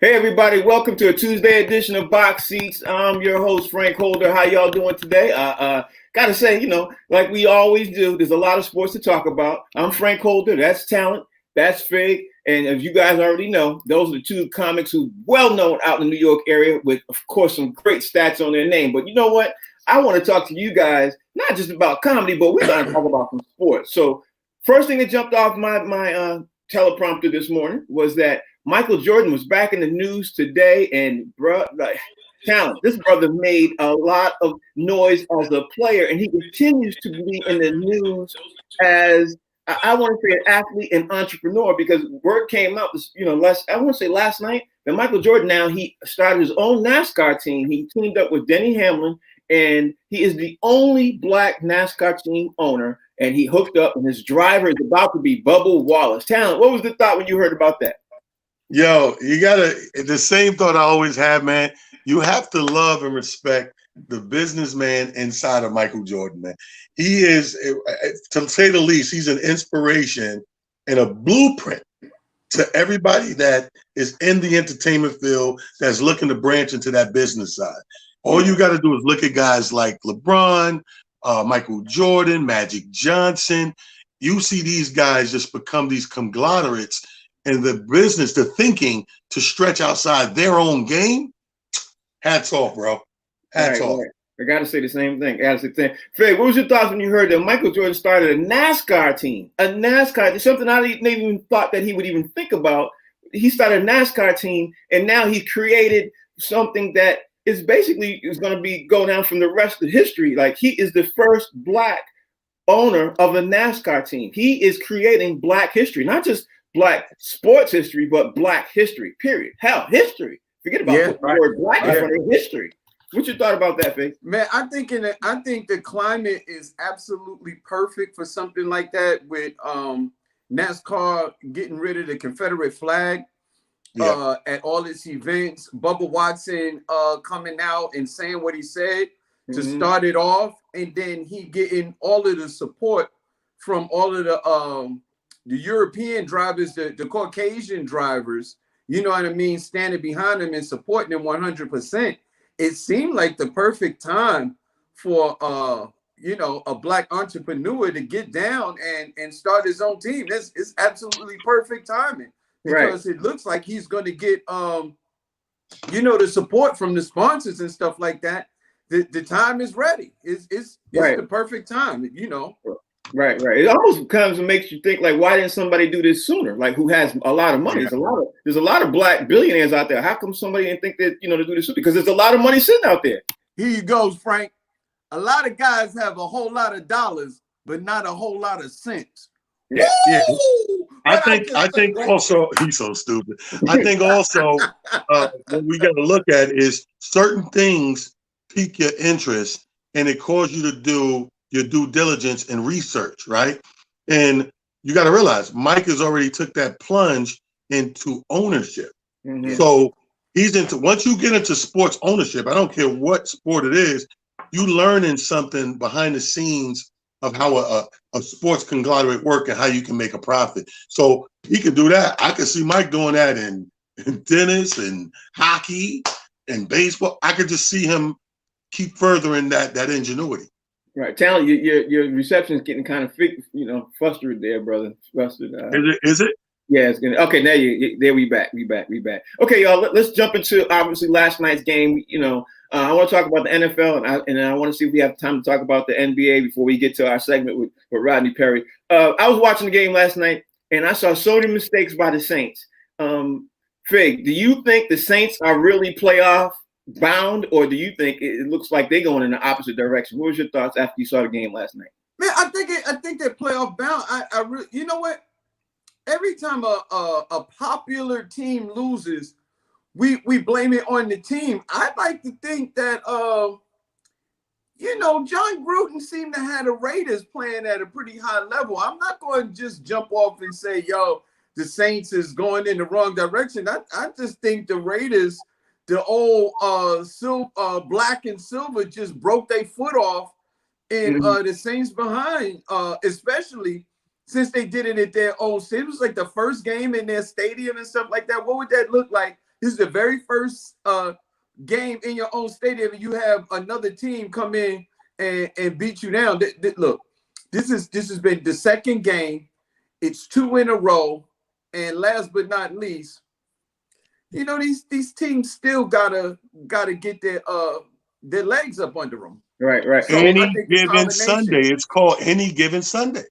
Hey everybody, welcome to a Tuesday edition of Box Seats. I'm your host Frank Holder. How y'all doing today? Gotta say, like we always do, there's a lot of sports to talk about. I'm Frank Holder. That's Talent. That's Fig. And as you guys already know, those are the two comics who well known out in the New York area with, of course, some great stats on their name. But you know what? I want to talk to you guys not just about comedy, but we're going to talk about some sports. So first thing that jumped off my teleprompter this morning was that Michael Jordan was back in the news today, and Talent. This brother made a lot of noise as a player, and he continues to be in the news as I want to say an athlete and entrepreneur because word came out, I want to say last night that Michael Jordan now he started his own NASCAR team. He teamed up with Denny Hamlin, and he is the only black NASCAR team owner. And he hooked up, and his driver is about to be Bubba Wallace. Talent, what was the thought when you heard about that? Yo, the same thought I always have, man. You have to love and respect the businessman inside of Michael Jordan, man. He is, to say the least, he's an inspiration and a blueprint to everybody that is in the entertainment field that's looking to branch into that business side. All you got to do is look at guys like LeBron, Michael Jordan, Magic Johnson. You see these guys just become these conglomerates in the business, the thinking to stretch outside their own game. Hats off, bro. Hats off. Right. I got to say the same thing. Fred, what was your thoughts when you heard that Michael Jordan started a NASCAR team? A NASCAR, something I didn't even thought that he would even think about. He started a NASCAR team, and now he created something that is basically going to be go down from the rest of history. Like he is the first black owner of a NASCAR team. He is creating black history, not just black sports history, but black history, period. Hell, history. Forget about the word black in front of history. What you thought about that, Faith? Man, I think the climate is absolutely perfect for something like that with NASCAR getting rid of the Confederate flag at all its events. Bubba Watson coming out and saying what he said to start it off, and then he getting all of the support from all of the European drivers, the Caucasian drivers, you know what I mean, standing behind him and supporting him 100%. It seemed like the perfect time for a black entrepreneur to get down and start his own team. It's absolutely perfect timing because it looks like he's going to get the support from the sponsors and stuff like that. The time is ready. It's the perfect time, Right. It almost kind of makes you think, like, why didn't somebody do this sooner? Like, who has a lot of money? There's a lot of black billionaires out there. How come somebody didn't think that, to do this sooner? Because there's a lot of money sitting out there. Here you go, Frank. A lot of guys have a whole lot of dollars, but not a whole lot of sense. Yeah. I think also he's so stupid. I think also what we got to look at is certain things pique your interest and it causes you to do your due diligence and research, right? And you got to realize Mike has already took that plunge into ownership. So he's once you get into sports ownership, I don't care what sport it is, you learning something behind the scenes of how a sports conglomerate work and how you can make a profit. So he can do that. I can see Mike doing that in tennis and hockey and baseball. I could just see him keep furthering that ingenuity. Right, Talent, your reception is getting kind of frustrated there, brother. Frustrated. Is it? Yeah, it's gonna. Okay, there we back. Okay, y'all. Let's jump into obviously last night's game. I want to talk about the NFL, and I want to see if we have time to talk about the NBA before we get to our segment with Rodney Perry. I was watching the game last night, and I saw so many mistakes by the Saints. Fig, do you think the Saints are really playoff bound, or do you think it looks like they're going in the opposite direction? What was your thoughts after you saw the game last night? Man, I think they're playoff bound. I really, you know what? Every time a popular team loses, we blame it on the team. I like to think that John Gruden seemed to have the Raiders playing at a pretty high level. I'm not going to just jump off and say, the Saints is going in the wrong direction. I just think the Raiders, the old black and silver, just broke their foot off in the Saints behind, especially since they did it at their own stadium. It was like the first game in their stadium and stuff like that. What would that look like This is the very first game in your own stadium, and you have another team come in and beat you down. Look, this has been the second game. It's 2 in a row, and last but not least, you know, these teams still gotta get their legs up under them. Right, right. So Any I think the given Sunday, it's called Any Given Sunday.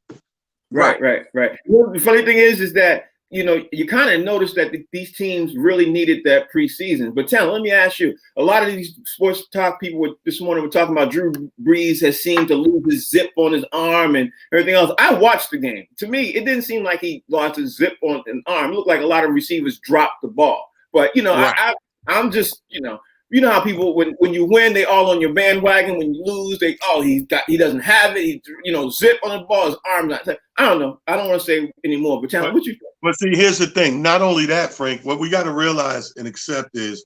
Right. Well, the funny thing is that, you know, you kind of notice that these teams really needed that preseason. But let me ask you, a lot of these sports talk people this morning were talking about Drew Brees has seemed to lose his zip on his arm and everything else. I watched the game. To me, it didn't seem like he lost his zip on an arm. It looked like a lot of receivers dropped the ball. But, you know, right. I'm just, you know how people, when you win, they all on your bandwagon. When you lose, he doesn't have it. He, you know, zip on the ball, his arm not. I don't know. I don't want to say anymore. But tell me what you think. But see, here's the thing. Not only that, Frank, what we got to realize and accept is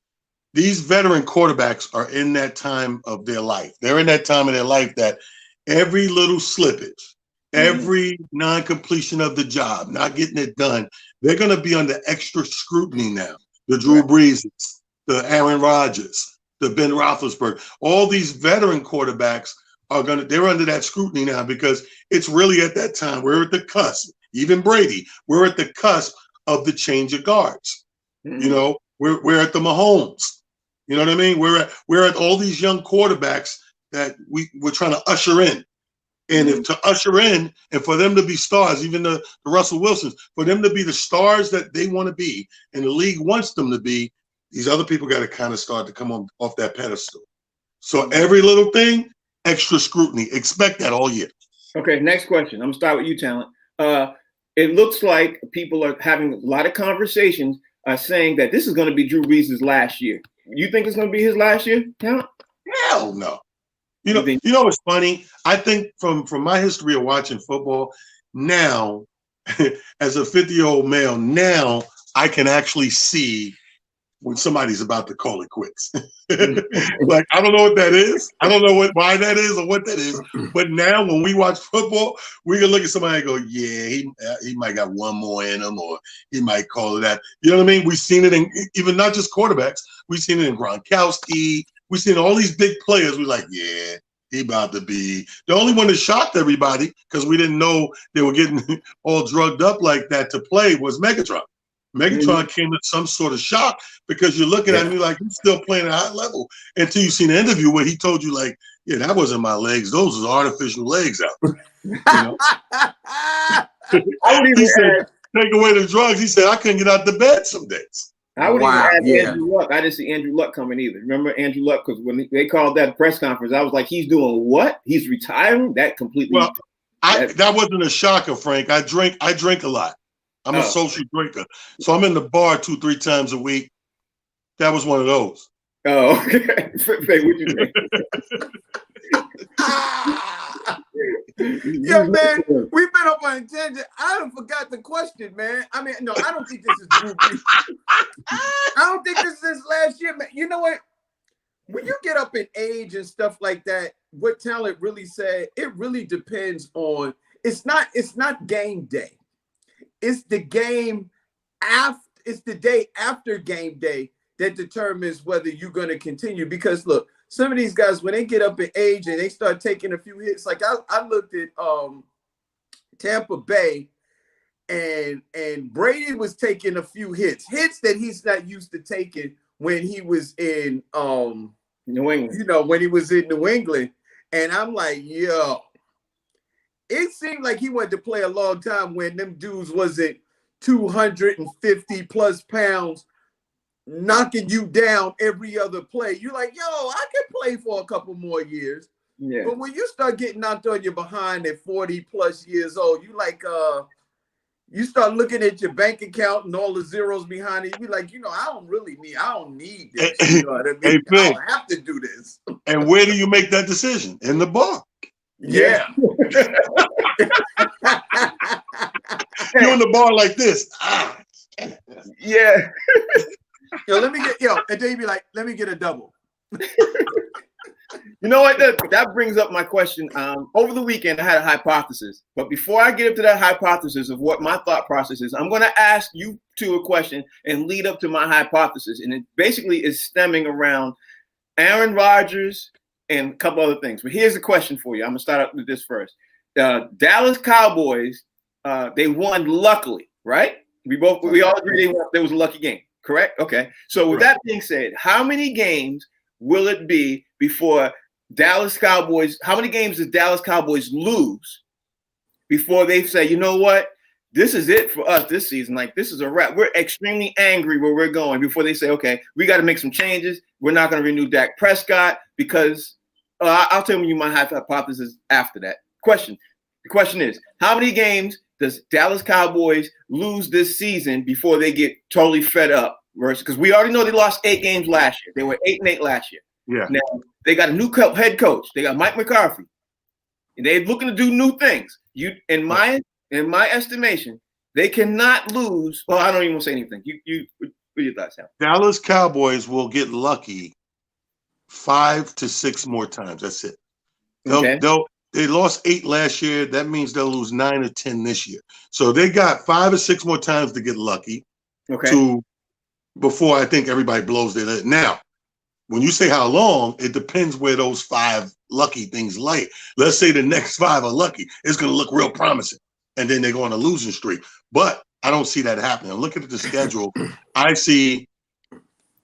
these veteran quarterbacks are in that time of their life. They're in that time of their life that every little slippage, every non-completion of the job, not getting it done, they're going to be under extra scrutiny now. The Drew Brees, the Aaron Rodgers, the Ben Roethlisberger, all these veteran quarterbacks they're under that scrutiny now because it's really at that time, we're at the cusp, even Brady, we're at the cusp of the change of guards. You know, we're at the Mahomes. You know what I mean? We're at all these young quarterbacks that we're trying to usher in. And if to usher in and for them to be stars, even the Russell Wilsons, for them to be the stars that they want to be and the league wants them to be, these other people got to kind of start to come off that pedestal. So every little thing, extra scrutiny. Expect that all year. Okay, next question. I'm going to start with you, Talent. It looks like people are having a lot of conversations saying that this is going to be Drew Brees' last year. You think it's going to be his last year, Talent? Hell no. You know what's funny? I think from my history of watching football, now, as a 50-year-old male, now I can actually see when somebody's about to call it quits. Like, I don't know what that is. I don't know why that is or what that is. But now when we watch football, we can look at somebody and go, yeah, he might got one more in him, or he might call it that. You know what I mean? We've seen it in even not just quarterbacks. We've seen it in Gronkowski. We've seen all these big players. We're like, yeah, he about to be. The only one that shocked everybody, because we didn't know they were getting all drugged up like that to play, was Megatron. Megatron came at some sort of shock because you're looking at me like he's still playing at a high level until you see an interview where he told you like, yeah, that wasn't my legs. Those was artificial legs out. You know? He said, take away the drugs. He said, I couldn't get out the bed some days. I would even add Andrew Luck. I didn't see Andrew Luck coming either. Remember Andrew Luck? Because when they called that press conference, I was like, he's doing what? He's retiring? That completely. Well, that wasn't a shocker, Frank. I drink a lot. I'm a social drinker. So I'm in the bar 2-3 times a week. That was one of those. Oh, okay. What you think? Yeah, man, we've been up on a tangent. I done forgot the question, man. I mean, no, I don't think this is Drew Brees. I don't think this is his last year, man. You know what? When you get up in age and stuff like that, what Talent really said, it really depends on. It's not game day. It's the game after. It's the day after game day that determines whether you're going to continue. Because look, some of these guys, when they get up in age and they start taking a few hits, like I looked at Tampa Bay, and Brady was taking a few hits that he's not used to taking when he was in New England. You know, when he was in New England, and I'm like, yo. It seemed like he wanted to play a long time when them dudes wasn't 250 plus pounds knocking you down every other play. You're like, yo, I can play for a couple more years. Yeah. But when you start getting knocked on your behind at 40 plus years old, you like you start looking at your bank account and all the zeros behind it. You're like, you know, I don't need this. You know what I mean? Hey, I don't have to do this. And where do you make that decision? In the bar. Yeah. You're in the bar like this. Yeah. And then you be like, let me get a double. You know what? That brings up my question. Over the weekend, I had a hypothesis. But before I get up to that hypothesis of what my thought process is, I'm going to ask you two a question and lead up to my hypothesis. And it basically is stemming around Aaron Rodgers and a couple other things. But here's the question for you. I'm going to start out with this first. Dallas Cowboys, they won luckily, right? We all agree there was a lucky game, correct? Okay. So with that being said, how many games will it be before Dallas Cowboys, how many games does Dallas Cowboys lose before they say, you know what, this is it for us this season? Like, this is a wrap. We're extremely angry where we're going, before they say, okay, we got to make some changes. We're not going to renew Dak Prescott because I'll tell you my hypothesis after that. The question is, how many games does Dallas Cowboys lose this season before they get totally fed up? Because we already know they lost 8 games last year. They were 8-8 last year. Yeah. Now, they got a new head coach. They got Mike McCarthy. And they're looking to do new things. In my estimation, they cannot lose. Well, I don't even want to say anything. What are your thoughts, Al? Dallas Cowboys will get lucky 5 to 6 more times. That's it. They lost 8 last year. That means they'll lose 9 or 10 this year. So they got 5 or 6 more times to get lucky. Okay. Before I think everybody blows their lid. Now, when you say how long, it depends where those 5 lucky things lay. Let's say the next 5 are lucky. It's going to look real promising. And then they go on a losing streak. But I don't see that happening. I'm looking at the schedule. I see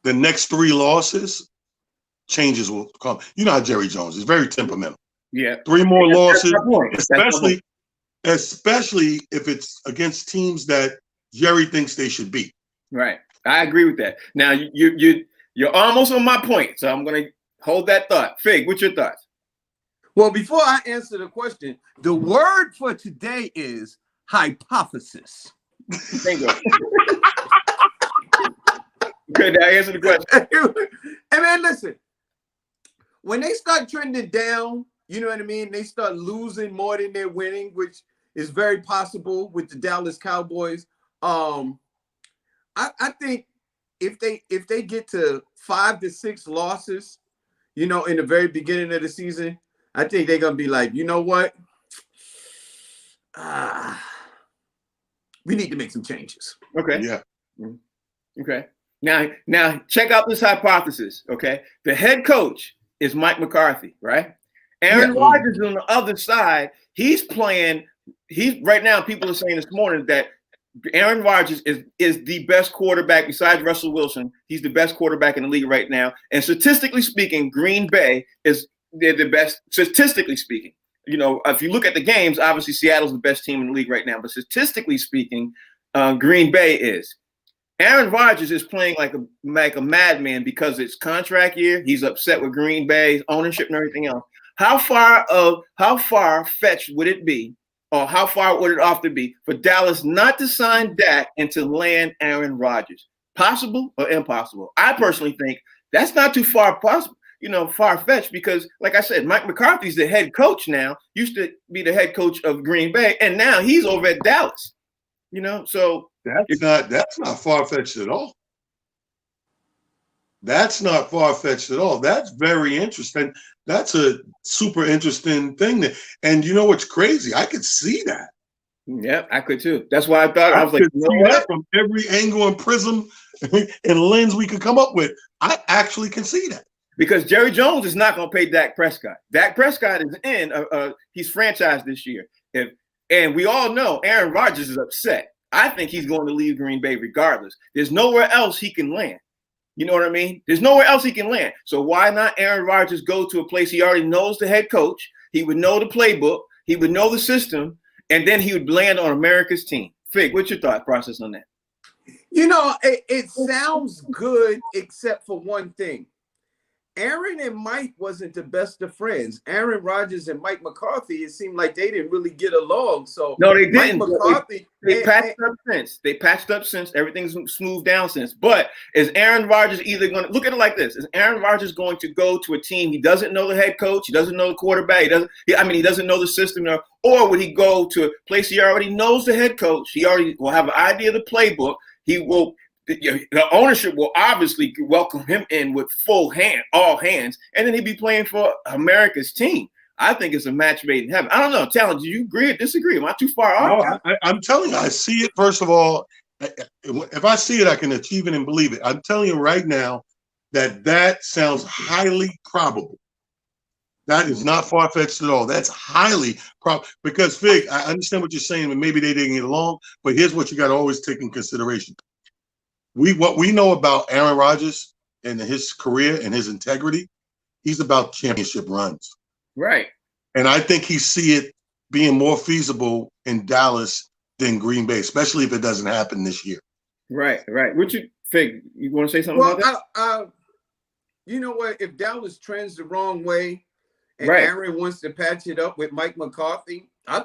the next 3 losses, changes will come. You know how Jerry Jones is, very temperamental. Yeah. 3 more losses, especially if it's against teams that Jerry thinks they should beat. Right. I agree with that. Now, you're almost on my point, so I'm going to hold that thought. Fig, what's your thoughts? Well, before I answer the question, the word for today is hypothesis. Bingo. Okay, now answer the question. And man, listen, when they start trending down, you know what I mean? They start losing more than they're winning, which is very possible with the Dallas Cowboys. I think if they get to 5 to 6 losses, you know, in the very beginning of the season, I think they're gonna be like, you know what? We need to make some changes. Okay. Yeah. Okay. Now check out this hypothesis. Okay. The head coach is Mike McCarthy, right? Aaron Rodgers on the other side, he's playing. Right now, people are saying this morning that Aaron Rodgers is the best quarterback besides Russell Wilson. He's the best quarterback in the league right now. And statistically speaking, Green Bay they're the best, statistically speaking. You know, if you look at the games, obviously Seattle's the best team in the league right now. But statistically speaking, Green Bay is. Aaron Rodgers is playing like a madman because it's contract year. He's upset with Green Bay's ownership and everything else. How far fetched would it be, or how far would it have to be for Dallas not to sign Dak and to land Aaron Rodgers? Possible or impossible? I personally think that's not too far-fetched, because, like I said, Mike McCarthy's the head coach now. Used to be the head coach of Green Bay, and now he's over at Dallas. You know, so that's not far-fetched at all. That's not far-fetched at all. That's very interesting. That's a super interesting thing. And you know what's crazy? I could see that. Yeah, I could too. That's why I thought, I was like, see that from every angle and prism and lens we could come up with. I actually can see that. Because Jerry Jones is not going to pay Dak Prescott. Dak Prescott is he's franchised this year. And we all know Aaron Rodgers is upset. I think he's going to leave Green Bay regardless. There's nowhere else he can land. You know what I mean? There's nowhere else he can land. So why not Aaron Rodgers go to a place he already knows the head coach? He would know the playbook. He would know the system. And then he would land on America's team. Fig, what's your thought process on that? You know, it sounds good except for one thing. Aaron and Mike wasn't the best of friends. Aaron Rodgers and Mike McCarthy, it seemed like they didn't really get along. So no, they didn't. Mike McCarthy, they patched up since. They patched up since. Everything's smoothed down since. But is Aaron Rodgers either going to look at it like this? Is Aaron Rodgers going to go to a team he doesn't know the head coach, he doesn't know the quarterback, he doesn't know the system, or would he go to a place he already knows the head coach? He already will have an idea of the playbook. He will. the ownership will obviously welcome him in with all hands, and then he'd be playing for America's team. I think it's a match made in heaven. I don't know, Talon, do you agree or disagree? Am I too far off? No, I'm telling you, I see it. First of all, if I see it, I can achieve it and believe it. I'm telling you right now that sounds highly probable. That is not far-fetched at all. That's highly probable. Because, Fig, I understand what you're saying, and maybe they didn't get along, but here's what you got to always take in consideration. What we know about Aaron Rodgers and his career and his integrity, he's about championship runs. Right. And I think he see it being more feasible in Dallas than Green Bay, especially if it doesn't happen this year. Right. What Fig, you want to say something about that? You know what? If Dallas trends the wrong way and Aaron wants to patch it up with Mike McCarthy, I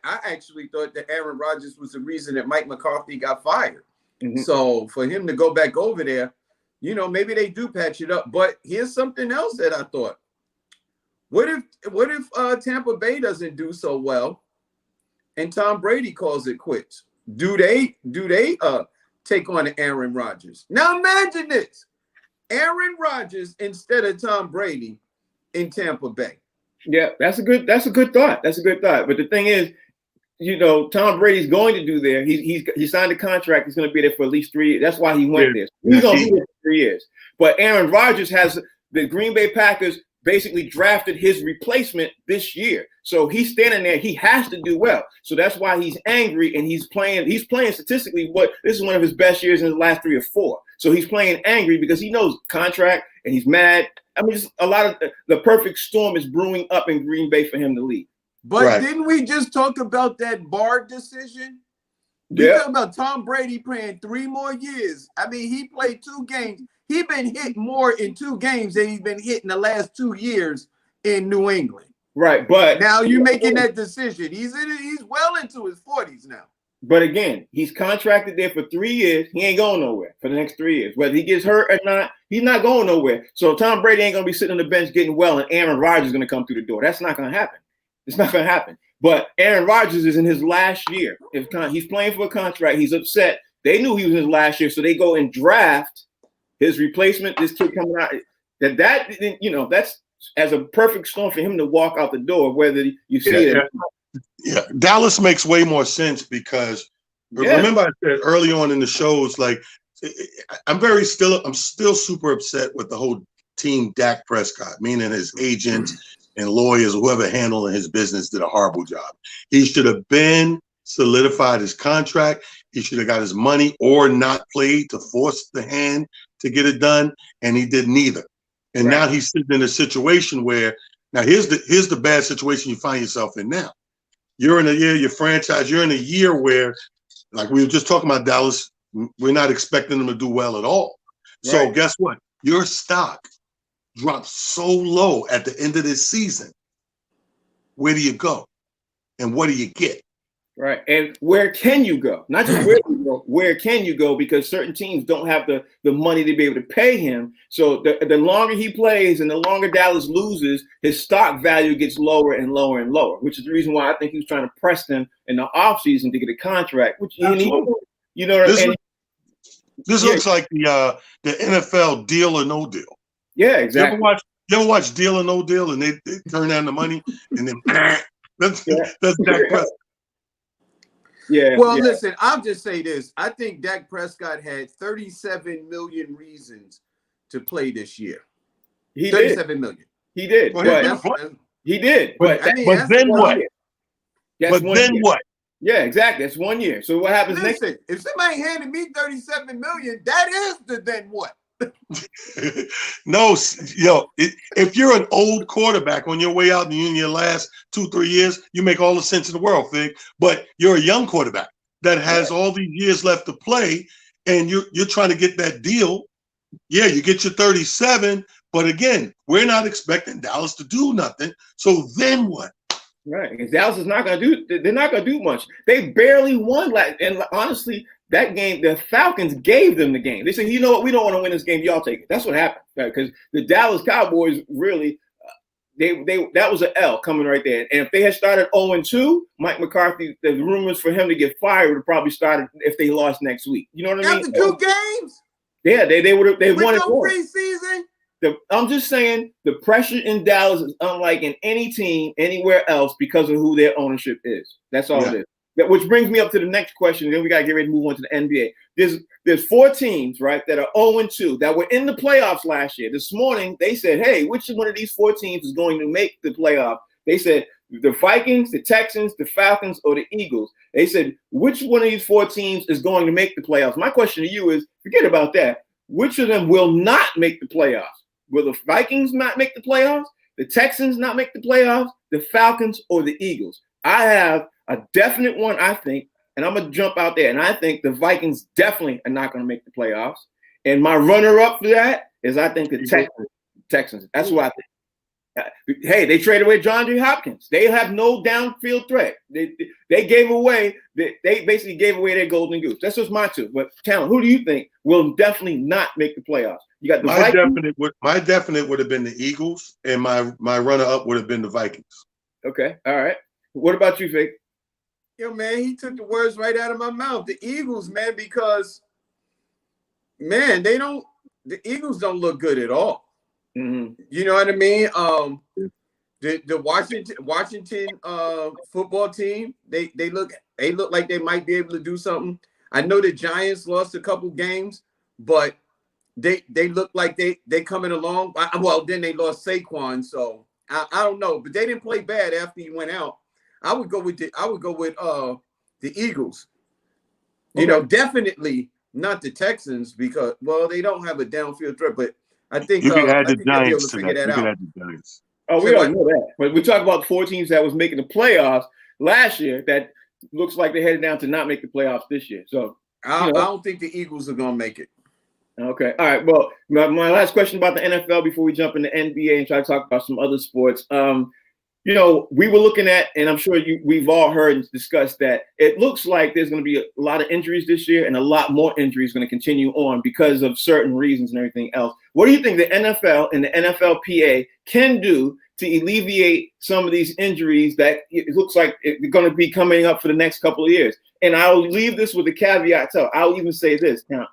actually thought that Aaron Rodgers was the reason that Mike McCarthy got fired. Mm-hmm. So for him to go back over there, maybe they do patch it up. But here's something else that I thought. What if Tampa Bay doesn't do so well and Tom Brady calls it quits? Do they take on Aaron Rodgers? Now imagine this. Aaron Rodgers instead of Tom Brady in Tampa Bay. Yeah, that's a good thought. That's a good thought. But the thing is, Tom Brady's going to do there. He signed a contract. He's going to be there for at least 3 years. That's why he went there. He's going to be there for 3 years. But Aaron Rodgers has the Green Bay Packers basically drafted his replacement this year. So he's standing there. He has to do well. So that's why he's angry and he's playing statistically this is one of his best years in the last 3 or 4. So he's playing angry because he knows contract and he's mad. I mean, just a lot of the perfect storm is brewing up in Green Bay for him to leave. But didn't we just talk about that bar decision? You're talking about Tom Brady playing 3 more years. I mean, he played 2 games. He's been hit more in 2 games than he's been hit in the last 2 years in New England. Right, but now you're making that decision. He's well into his 40s now. But again, he's contracted there for 3 years. He ain't going nowhere for the next 3 years. Whether he gets hurt or not, he's not going nowhere. So Tom Brady ain't going to be sitting on the bench getting well and Aaron Rodgers is going to come through the door. That's not going to happen. It's not going to happen. But Aaron Rodgers is in his last year. He's playing for a contract. He's upset. They knew he was in his last year, so they go and draft his replacement, this kid coming out. That's as a perfect storm for him to walk out the door, whether you see it. Yeah, Dallas makes way more sense because remember I said early on in the shows, like I'm still super upset with the whole team Dak Prescott, meaning his agents and lawyers, whoever handling his business did a horrible job. He should have been solidified his contract. He should have got his money or not played to force the hand to get it done, and he did neither. And now he's sitting in a situation where now here's the bad situation you find yourself in now. You're in a year, your franchise, you're in a year where, like we were just talking about Dallas, we're not expecting them to do well at all. Right. So guess what? Your stock drops so low at the end of this season. Where do you go? And what do you get? Right. And where can you go? Not just where you go, where can you go? Because certain teams don't have the money to be able to pay him. So the longer he plays and the longer Dallas loses, his stock value gets lower and lower and lower, which is the reason why I think he was trying to press them in the offseason to get a contract. Which this looks like the NFL Deal or No Deal. Yeah, exactly. You ever watch Deal or No Deal and they turn down the money and then that's Dak Prescott. Listen, I'll just say this. I think Dak Prescott had 37 million reasons to play this year. He 37 million. He did. He did. But then what? But then what? Yeah, exactly. That's 1 year. So what happens next? If somebody handed me 37 million, that is the then what? No, if you're an old quarterback on your way out in your last 2-3 years, you make all the sense in the world, Fig. But you're a young quarterback that has all these years left to play, and you're trying to get that deal. Yeah, you get your 37, but again, we're not expecting Dallas to do nothing. So then what? Right, because Dallas is not going to do. They're not going to do much. They barely won, and honestly, that game, the Falcons gave them the game. They said, you know what, we don't want to win this game. Y'all take it. That's what happened. Because the Dallas Cowboys really, that was an L coming right there. And if they had started 0-2, Mike McCarthy, the rumors for him to get fired would have probably started if they lost next week. You know what I mean? After 2 games? Yeah, they would have. They with won no it. Preseason? I'm just saying the pressure in Dallas is unlike in any team anywhere else because of who their ownership is. That's all it is. Which brings me up to the next question. Then we got to get ready to move on to the NBA. There's 4 teams, right, that are 0-2 that were in the playoffs last year. This morning, they said, hey, which one of these 4 teams is going to make the playoff? They said the Vikings, the Texans, the Falcons, or the Eagles. They said, which one of these 4 teams is going to make the playoffs? My question to you is, forget about that. Which of them will not make the playoffs? Will the Vikings not make the playoffs? The Texans not make the playoffs? The Falcons or the Eagles? I have a definite one, I think, and I'm going to jump out there, and I think the Vikings definitely are not going to make the playoffs. And my runner-up for that is I think the Texans. That's who I think. Hey, they traded away John D. Hopkins. They have no downfield threat. They basically gave away their golden goose. That's just my 2. But Talon, who do you think will definitely not make the playoffs? You got the Vikings. My definite would have been the Eagles, and my runner-up would have been the Vikings. Okay, all right. What about you, Vic? Yo, man, he took the words right out of my mouth. The Eagles, man, because man, the Eagles don't look good at all. Mm-hmm. You know what I mean? The Washington football team, they look like they might be able to do something. I know the Giants lost a couple games, but they look like they coming along. Well, then they lost Saquon, so I don't know, but they didn't play bad after he went out. I would go with the Eagles. You know, definitely not the Texans because they don't have a downfield threat, but I think you can add the Giants to that. You can add the Giants. Oh, we all know that. But we talk about 4 teams that was making the playoffs last year that looks like they're headed down to not make the playoffs this year. So I don't think the Eagles are going to make it. Okay. All right. Well, my last question about the NFL before we jump into NBA and try to talk about some other sports. We were looking at, and I'm sure we've all heard and discussed that it looks like there's going to be a lot of injuries this year and a lot more injuries going to continue on because of certain reasons and everything else. What do you think the NFL and the NFLPA can do to alleviate some of these injuries that it looks like they're going to be coming up for the next couple of years? And I'll leave this with a caveat. So I'll even say this now.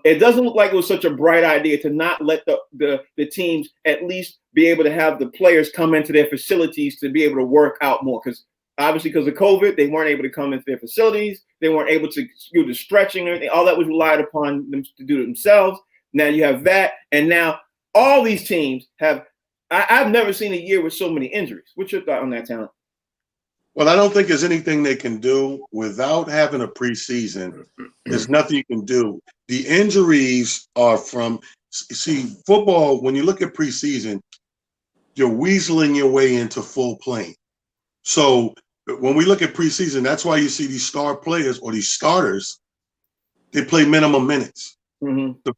It doesn't look like it was such a bright idea to not let the teams at least be able to have the players come into their facilities to be able to work out more. Because obviously, because of COVID, they weren't able to come into their facilities. They weren't able to do the stretching and everything. All that was relied upon them to do it themselves. Now you have that. And now all these teams have – I've never seen a year with so many injuries. What's your thought on that, Talon? Well, I don't think there's anything they can do without having a preseason. There's nothing you can do. The injuries are from football. When you look at preseason, you're weaseling your way into full playing. So when we look at preseason, that's why you see these star players or these starters, they play minimum minutes. Mm-hmm. The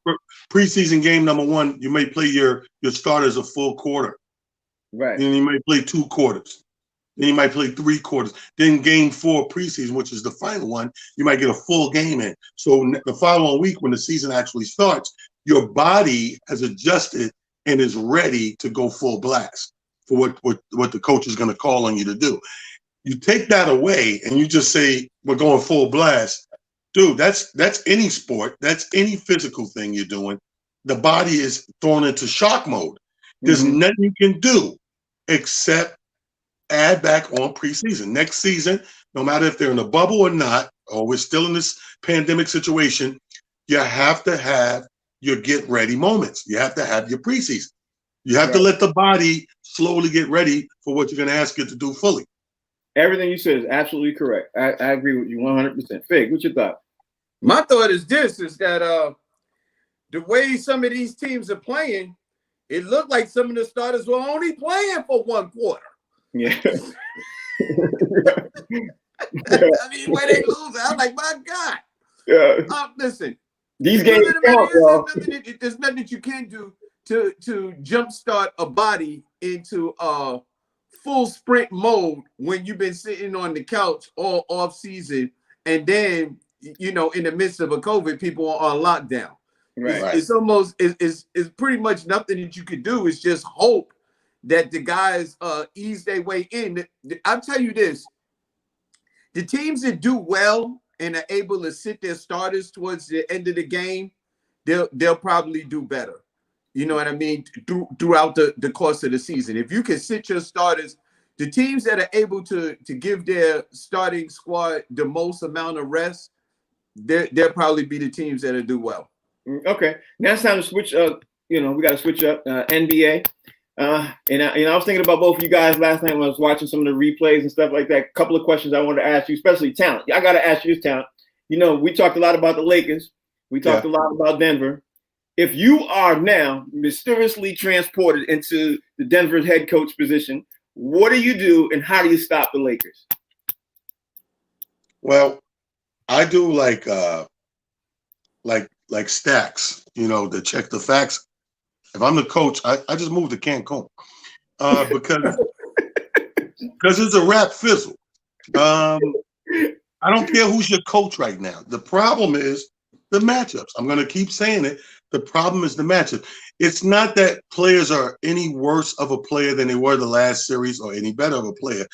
preseason game number 1, you may play your starters a full quarter. Right. And you may play 2 quarters. Then you might play 3 quarters. Then game 4 preseason, which is the final one, you might get a full game in. So the following week when the season actually starts, your body has adjusted and is ready to go full blast for what the coach is going to call on you to do. You take that away and you just say, we're going full blast. Dude, that's any sport. That's any physical thing you're doing. The body is thrown into shock mode. There's nothing you can do except add back on preseason. Next season, no matter if they're in a bubble or not, or we're still in this pandemic situation, you have to have your get ready moments. You have to have your preseason. You have to let the body slowly get ready for what you're going to ask it to do fully. Everything you said is absolutely correct. I agree with you 100%. Fig, what's your thought? My thought is that the way some of these teams are playing, it looked like some of the starters were only playing for 1 quarter. Yeah. I mean, when they lose, I'm like, my God. Yeah. Listen, these games count, there's nothing that you can do to jumpstart a body into full sprint mode when you've been sitting on the couch all off season, and then in the midst of a COVID, people are on lockdown. Right. It's almost it's pretty much nothing that you could do. It's just hope that the guys ease their way in. I'll tell you this: the teams that do well and are able to sit their starters towards the end of the game, they'll probably do better. You know what I mean? Throughout the course of the season, if you can sit your starters, the teams that are able to give their starting squad the most amount of rest, they'll probably be the teams that'll do well. Okay, now it's time to switch up. We got to switch up NBA. And I was thinking about both of you guys last night when I was watching some of the replays and stuff like that. A couple of questions I wanted to ask you, especially talent. I got to ask you this talent. We talked a lot about the Lakers. We talked a lot about Denver. If you are now mysteriously transported into the Denver head coach position, what do you do and how do you stop the Lakers? Well, I do like stacks, to check the facts. If I'm the coach, I just move to Cancun because it's a rap fizzle. I don't care who's your coach right now. The problem is the matchups. I'm going to keep saying it. The problem is the matchup. It's not that players are any worse of a player than they were the last series or any better of a player.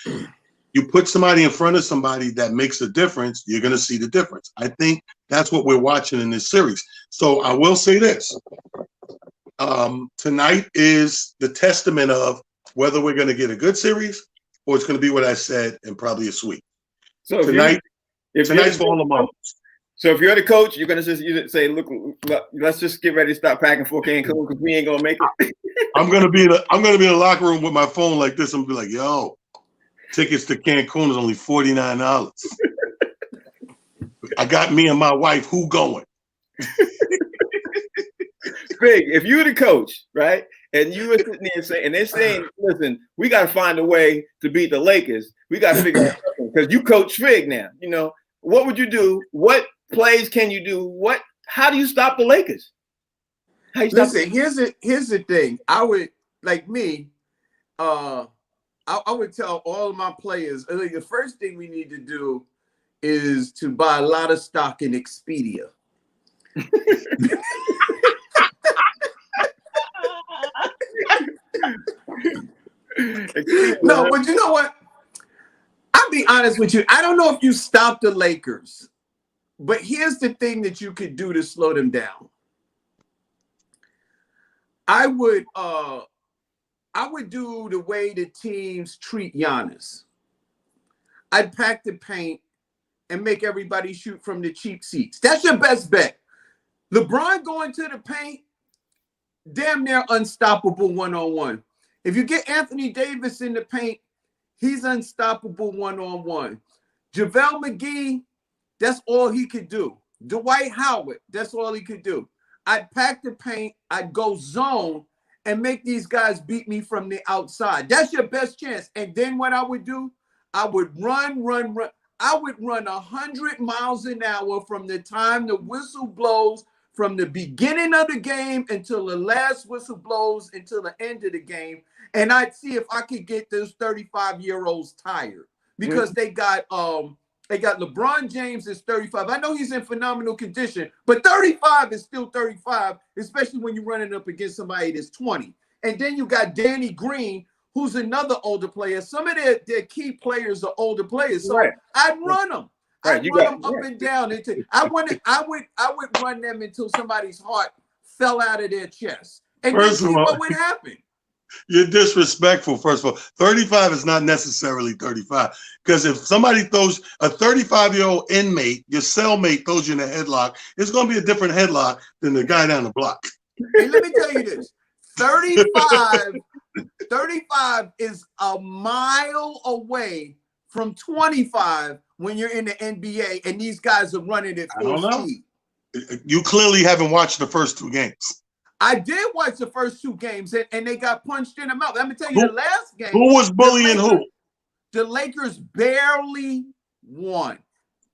You put somebody in front of somebody that makes a difference, you're going to see the difference. I think that's what we're watching in this series. So I will say this. Tonight is the testament of whether we're going to get a good series or it's going to be what I said and probably a sweep. So tonight's for all the moments. So if you're the coach, you're going to say, look, let's just get ready to stop packing for Cancun because we ain't going to make it. I'm going to be in the locker room with my phone like this and be like, yo, tickets to Cancun is only $49. I got me and my wife. Who going? Big, if you're the coach, right, and you were sitting there and they're saying, listen, we got to find a way to beat the Lakers. We got to figure out something because you coach Fig now. What would you do? What plays can you do? How do you stop the Lakers? Listen, here's the thing. I would I would tell all of my players, the first thing we need to do is to buy a lot of stock in Expedia. No, but you know what? I'll be honest with you. I don't know if you stop the Lakers, but here's the thing that you could do to slow them down. I would do the way the teams treat Giannis. I'd pack the paint and make everybody shoot from the cheap seats. That's your best bet. LeBron going to the paint, damn near unstoppable one-on-one. If you get Anthony Davis in the paint, he's unstoppable one-on-one. JaVale McGee, that's all he could do. Dwight Howard, that's all he could do. I'd pack the paint, I'd go zone, and make these guys beat me from the outside. That's your best chance. And then what I would do, I would run. I would run 100 miles an hour from the time the whistle blows, from the beginning of the game until the last whistle blows until the end of the game. And I'd see if I could get those 35-year-olds tired because they got LeBron James is 35. I know he's in phenomenal condition, but 35 is still 35, especially when you're running up against somebody that's 20. And then you got Danny Green, who's another older player. Some of their key players are older players. So I'd run them. I'd run them up and down. I would run them until somebody's heart fell out of their chest. And then see what would happen. You're disrespectful, first of all. 35 is not necessarily 35. Because if somebody throws a 35-year-old inmate, your cellmate throws you in a headlock, it's going to be a different headlock than the guy down the block. And let me tell you this. 35 is a mile away from 25 when you're in the NBA and these guys are running at full speed. You clearly haven't watched the first two games. I did watch the first two games and they got punched in the mouth. Let me tell you, the last game. Who was bullying who? The Lakers barely won.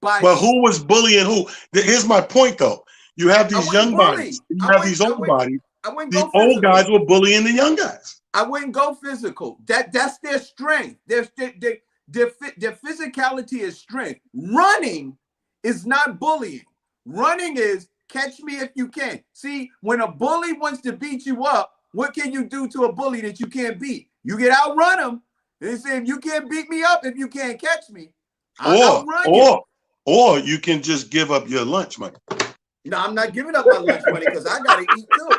But who was bullying who? Here's my point, though. You have these young bodies. You have these old bodies. The old guys were bullying the young guys. I wouldn't go physical. That's their strength. Their physicality is strength. Running is not bullying. Running is catch me if you can. See, when a bully wants to beat you up, what can you do to a bully that you can't beat? You can outrun them. They say, if you can't beat me up, if you can't catch me, I'll outrun you. Or you can just give up your lunch money. No, I'm not giving up my lunch money because I got to eat too.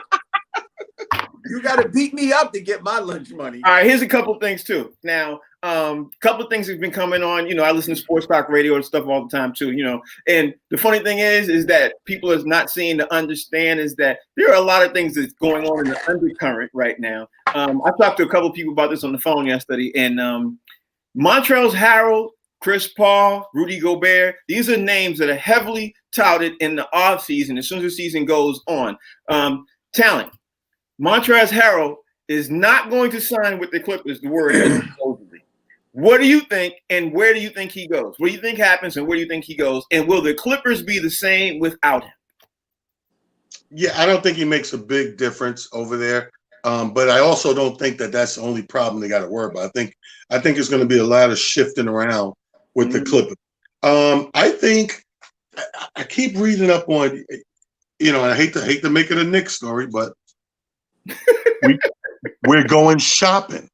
You got to beat me up to get my lunch money. All right, here's a couple things too. Now, couple of things have been coming on. I listen to sports talk radio and stuff all the time too. And the funny thing is that people is not seeing to understand is that there are a lot of things that's going on in the undercurrent right now. I talked to a couple of people about this on the phone yesterday, and Montrezl Harrell, Chris Paul, Rudy Gobert, these are names that are heavily touted in the offseason as soon as the season goes on. Talent. Montrezl Harrell is not going to sign with the Clippers, the word is supposedly. What do you think, and where do you think he goes? What do you think happens, and where do you think he goes? And will the Clippers be the same without him? Yeah, I don't think he makes a big difference over there. But I also don't think that that's the only problem they got to worry about. I think it's going to be a lot of shifting around with the Clippers. I think I keep reading up on, and I hate to make it a Knicks story, but we're going shopping.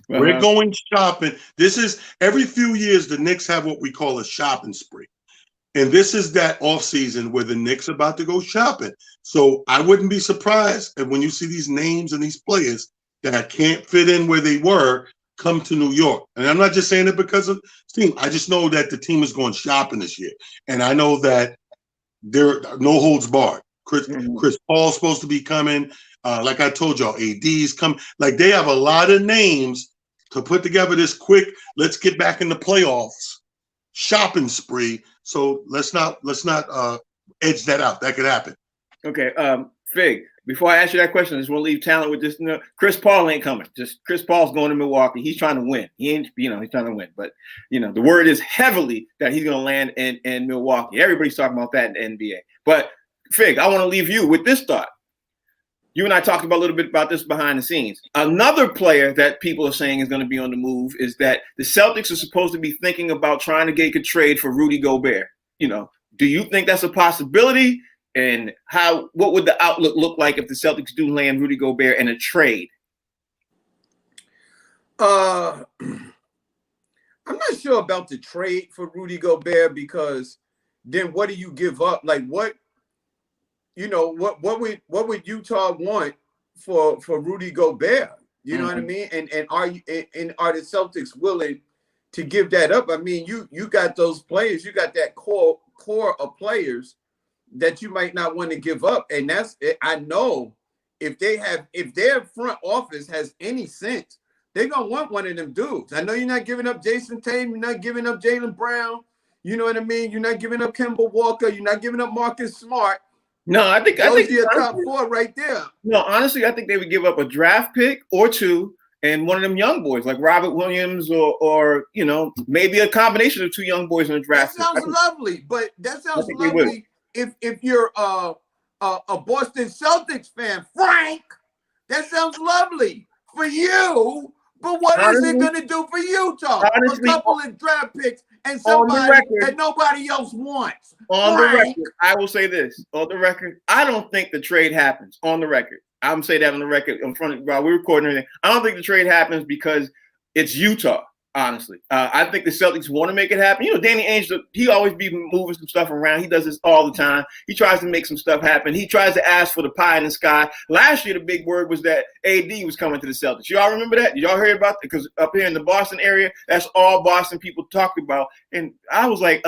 We're going shopping. This is every few years the Knicks have what we call a shopping spree. And this is that offseason where the Knicks are about to go shopping. So I wouldn't be surprised if when you see these names and these players that can't fit in where they were come to New York. And I'm not just saying it because of the team. I just know that the team is going shopping this year. And I know that there are no holds barred. Chris Paul's supposed to be coming. Like I told y'all, AD's come. Like they have a lot of names to put together this quick, let's get back in the playoffs shopping spree. So let's not edge that out. That could happen. Okay, Fig. Before I ask you that question, I just want to leave Talent with this. Chris Paul ain't coming. Just Chris Paul's going to Milwaukee. He's trying to win. He ain't, he's trying to win. But the word is heavily that he's going to land in Milwaukee. Everybody's talking about that in the NBA. But Fig, I want to leave you with this thought. You and I talked about a little bit about this behind the scenes. Another player that people are saying is going to be on the move is that the Celtics are supposed to be thinking about trying to get a trade for Rudy Gobert. Do you think that's a possibility? And what would the outlook look like if the Celtics do land Rudy Gobert in a trade? I'm not sure about the trade for Rudy Gobert because then what do you give up? Like what would Utah want for Rudy Gobert? You know what I mean? And are the Celtics willing to give that up? I mean, you got those players, you got that core of players that you might not want to give up. And that's it. I know if their front office has any sense, they're gonna want one of them dudes. I know you're not giving up Jason Tatum, you're not giving up Jaylen Brown, you know what I mean? You're not giving up Kemba Walker, you're not giving up Marcus Smart. No, I think your top four right there. No, honestly, I think they would give up a draft pick or two and one of them young boys like Robert Williams or maybe a combination of two young boys in the draft. That sounds lovely, but that sounds lovely if you're a Boston Celtics fan, Frank. That sounds lovely for you, but what is it going to do for Utah? A couple of draft picks and somebody that nobody else wants. On the record, I will say this. On the record, I don't think the trade happens. On the record. I'm saying that on the record in front of while we're recording everything. I don't think the trade happens because it's Utah, honestly. I think the Celtics want to make it happen. Danny Ainge, he always be moving some stuff around. He does this all the time. He tries to make some stuff happen. He tries to ask for the pie in the sky. Last year, the big word was that AD was coming to the Celtics. Y'all remember that? Did y'all hear about it? Because up here in the Boston area, that's all Boston people talked about. And I was like,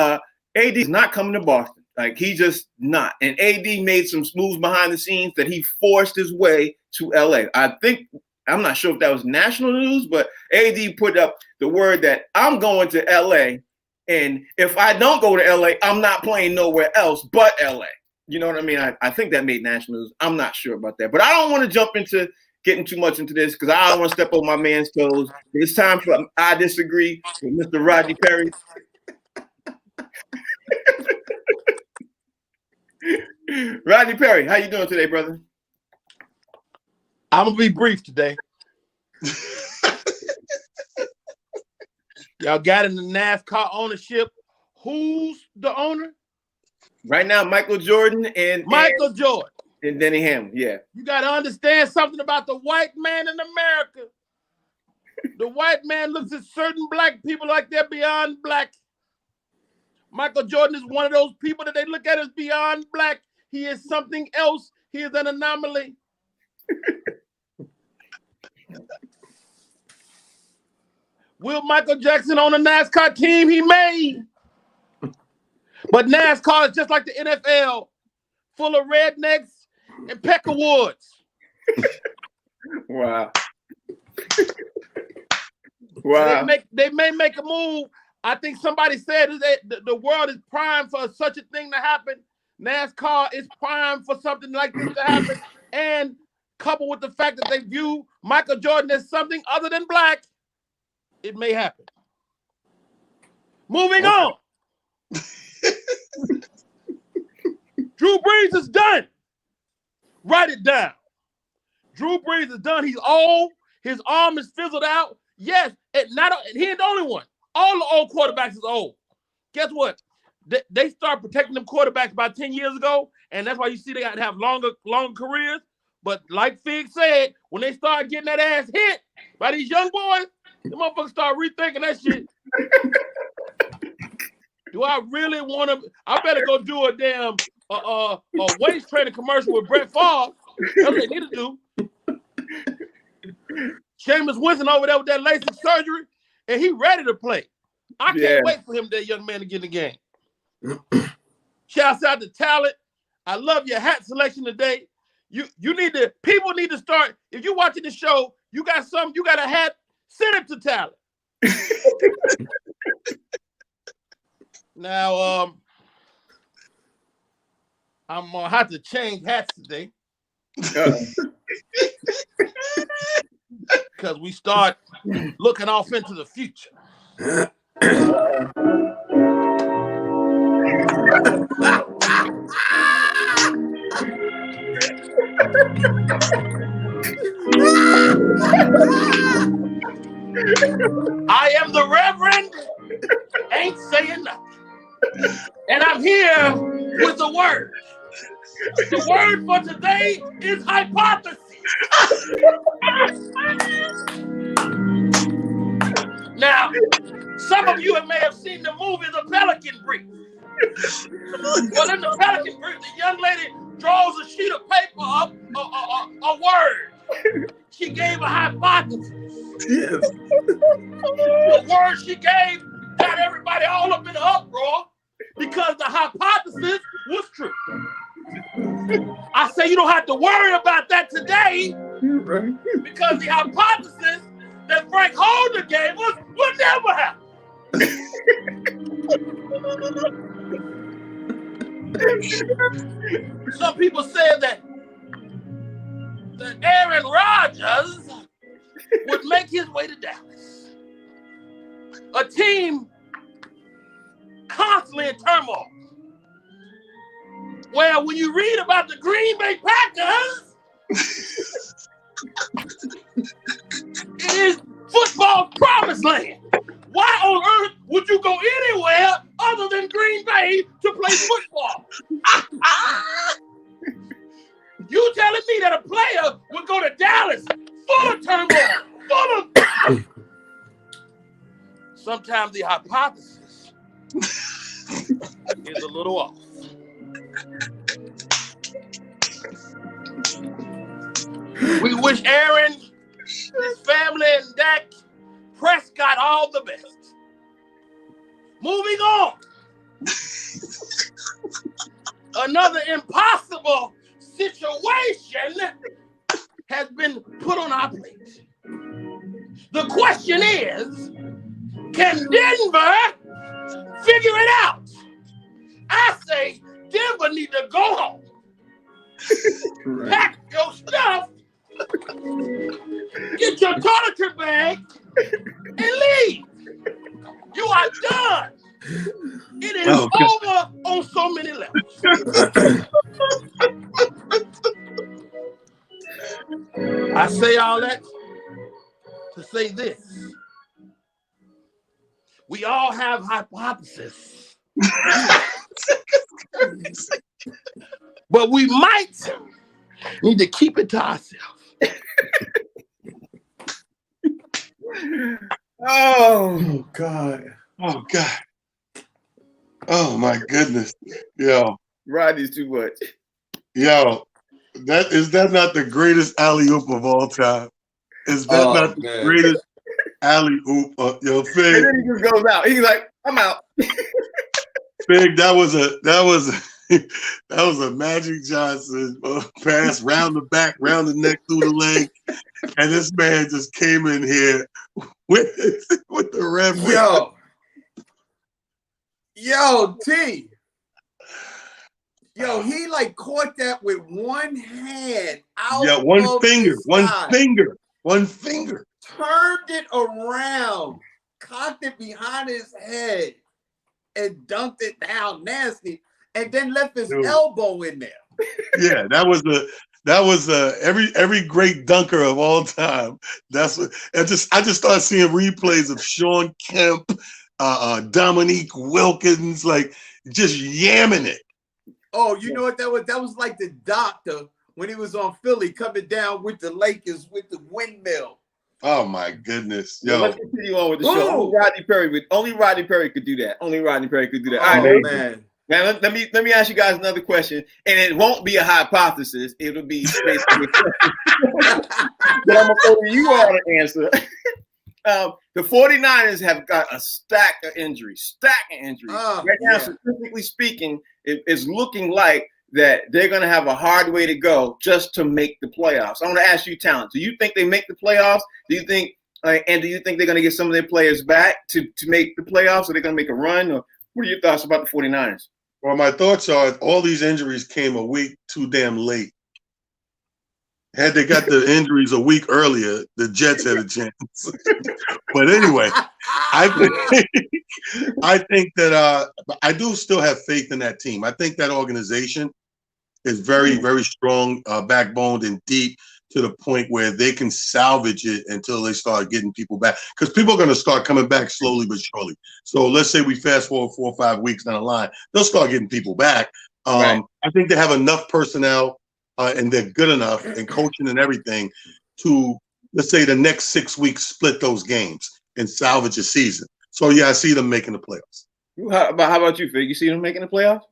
AD is not coming to Boston. Like, he just not. And AD made some moves behind the scenes that he forced his way to LA. I'm not sure if that was national news, but AD put up the word that I'm going to LA. And if I don't go to LA, I'm not playing nowhere else but LA. You know what I mean? I think that made national news. I'm not sure about that. But I don't want to jump into getting too much into this because I don't want to step on my man's toes. It's time for I Disagree with Mr. Rodney Perry. Rodney Perry, how you doing today, brother? I'm gonna be brief today. Y'all got in the NASCAR ownership. Who's the owner? Right now, Michael Jordan and Jordan and Denny Hamlin. Yeah, you got to understand something about the white man in America. The white man looks at certain black people like they're beyond black. Michael Jordan is one of those people that they look at as beyond black. He is something else. He is an anomaly. Will Michael Jackson on a NASCAR team? He may. But NASCAR is just like the NFL, full of rednecks and peckerwoods. Wow. Wow. They may make a move. I think somebody said that the world is primed for such a thing to happen. NASCAR is primed for something like this to happen. And coupled with the fact that they view Michael Jordan as something other than black, it may happen. Moving on. Drew Brees is done. Write it down. Drew Brees is done. He's old. His arm is fizzled out. Yes, he ain't the only one. All the old quarterbacks is old. Guess what? They start protecting them quarterbacks about 10 years ago, and that's why you see they got to have longer careers. But like Fig said, when they start getting that ass hit by these young boys, the motherfuckers start rethinking that shit. Do I really want to? I better go do a damn waist training commercial with Brett Favre. That's what they need to do. Jameis Winston over there with that LASIK surgery, and he ready to play. I can't wait for him, that young man, to get in the game. Shouts out to Talent. I love your hat selection today. People need to start. If you're watching the show, you got a hat, send it to Talent. Now, I'm gonna have to change hats today because we start looking off into the future. I am the Reverend, ain't saying nothing. And I'm here with the word. The word for today is hypothesis. Now, some of you may have seen the movie The Pelican Brief. Well, in The Pelican Brief, the young lady draws a sheet of paper up, a word. She gave a hypothesis. Yes. The word she gave got everybody all up in the uproar because the hypothesis was true. I say you don't have to worry about that today because the hypothesis that Frank Holder gave us will never happen. Some people said that Aaron Rodgers would make his way to Dallas. A team constantly in turmoil. Well, when you read about the Green Bay Packers, it is football's promised land. Why on earth would you go anywhere other than Green Bay to play football? You telling me that a player would go to Dallas full of turmoil, Sometimes the hypothesis is a little off. We wish Aaron, his family, and Dak Prescott all the best. Moving on. Another impossible situation has been put on our plate. The question is, can Denver figure it out? I say Denver need to go home. Right. Pack your stuff, get your toiletry bag, and leave. You are done. It is over on so many levels. I say all that to say this. We all have hypotheses. But we might need to keep it to ourselves. Oh God. Oh God. Oh my goodness. Yo. Rodney's too much. Yo. That not the greatest alley-oop of all time? Is that not the greatest alley-oop? Yo, Fig. And then he just goes out. He's like, I'm out. Fig, that was a Magic Johnson pass round the back, round the neck, through the leg, and this man just came in here with the referee. Yo, T. Yo, he like caught that with one hand out. Yeah, one finger. Turned it around, cocked it behind his head, and dunked it down nasty, and then left his elbow in there. Yeah, that was every great dunker of all time. That's what I just started seeing replays of Sean Kemp, Dominique Wilkins, like just yamming it. Oh, you know what that was? That was like the doctor when he was on Philly coming down with the Lakers with the windmill. Oh my goodness. Yo. Well, let's continue on with the show. Only Rodney Perry could do that. All right, man. Now let me ask you guys another question, and it won't be a hypothesis. It'll be basically but I'm gonna go to you all to answer. The 49ers have got a stack of injuries. Right now, statistically speaking, it's looking like that they're going to have a hard way to go just to make the playoffs. I want to ask you, Talent, do you think they make the playoffs? Do you think they're going to get some of their players back to make the playoffs? Or they're going to make a run? Or what are your thoughts about the 49ers? Well, my thoughts are all these injuries came a week too damn late. Had they got the injuries a week earlier, the Jets had a chance. But anyway, I think that I do still have faith in that team. I think that organization is very, very strong, backboned and deep to the point where they can salvage it until they start getting people back. Because people are going to start coming back slowly but surely. So let's say we fast forward 4 or 5 weeks down the line, they'll start getting people back. Right. I think they have enough personnel and they're good enough in coaching and everything to, let's say, the next 6 weeks split those games and salvage a season. So, yeah, I see them making the playoffs. How about you, Fig? You see them making the playoffs?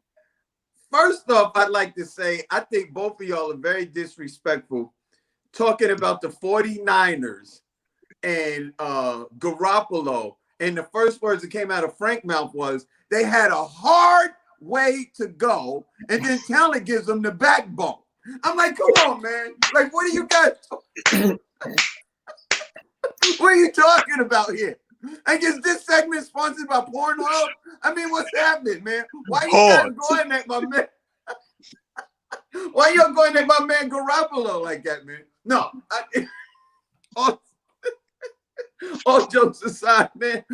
First off, I'd like to say I think both of y'all are very disrespectful talking about the 49ers and Garoppolo. And the first words that came out of Frank's mouth was they had a hard way to go, and then Talent gives them the backbone. I'm like, come on, man. Like, what are you guys what are you talking about here? I guess this segment sponsored by Pornhub. I mean, what's happening, man? Why you guys going at my man? Why y'all going at my man Garoppolo like that, man? No. All jokes aside, man.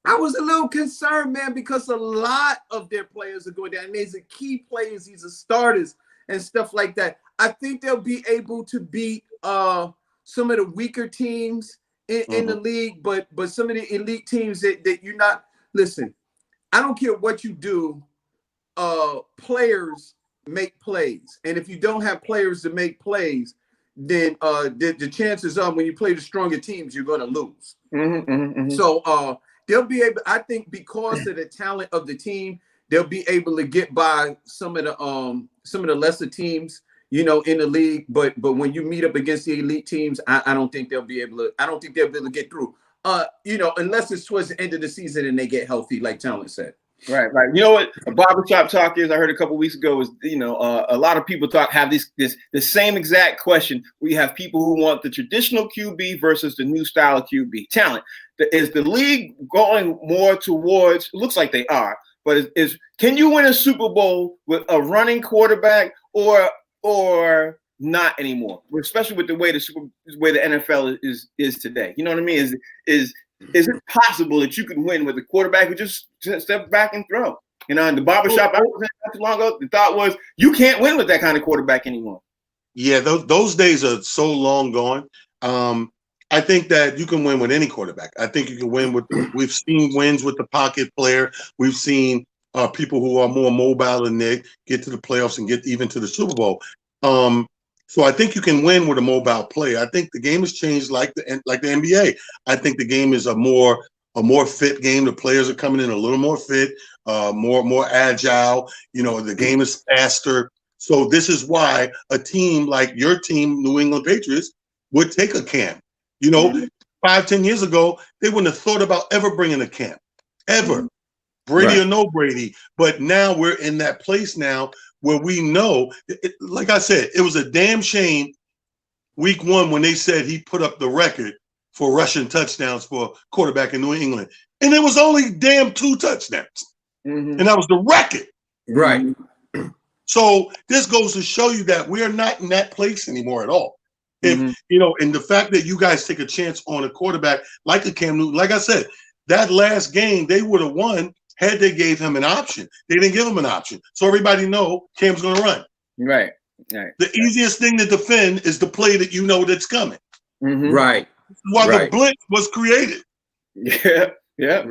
I was a little concerned, man, because a lot of their players are going down. And these are key players, these are starters and stuff like that. I think they'll be able to beat some of the weaker teams in the league, but some of the elite teams that you're not. Listen, I don't care what you do. Players make plays, and if you don't have players to make plays, then the chances are when you play the stronger teams, you're going to lose. So they'll be able. I think because of the talent of the team, they'll be able to get by some of the lesser teams, in the league. But when you meet up against the elite teams, I don't think they'll be able to. I don't think they'll be able to get through. Unless it's towards the end of the season and they get healthy, like Talent said. Right. You know what a barbershop talk is? I heard a couple weeks ago is, a lot of people have the same exact question. We have people who want the traditional QB versus the new style of QB. Talent. Is the league going more towards, looks like they are, but can you win a Super Bowl with a running quarterback or not anymore? Especially with the way the NFL is today. You know what I mean? Is it possible that you can win with a quarterback who just step back and throw? In the barbershop I was in not too long ago, the thought was you can't win with that kind of quarterback anymore. Yeah, those days are so long gone. I think that you can win with any quarterback. I think you can win we've seen wins with the pocket player. We've seen people who are more mobile than Nick get to the playoffs and get even to the Super Bowl. So I think you can win with a mobile play. I think the game has changed like the NBA. I think the game is a more fit game. The players are coming in a little more fit, more agile. You know, the game is faster. So this is why a team like your team, New England Patriots, would take a Cam. You know, 5-10 years ago, they wouldn't have thought about ever bringing a Cam, ever. Brady or no Brady. But now we're in that place now where we know, like I said, it was a damn shame week 1 when they said he put up the record for rushing touchdowns for a quarterback in New England. And it was only damn 2 touchdowns. And that was the record. Right. So this goes to show you that we are not in that place anymore at all. If you know, and the fact that you guys take a chance on a quarterback like a Cam Newton, like I said, that last game they would have won had they gave him an option. They didn't give him an option. So everybody know Cam's going to run. Right. The easiest thing to defend is the play that you know that's coming. Right. While the blitz was created. Yeah.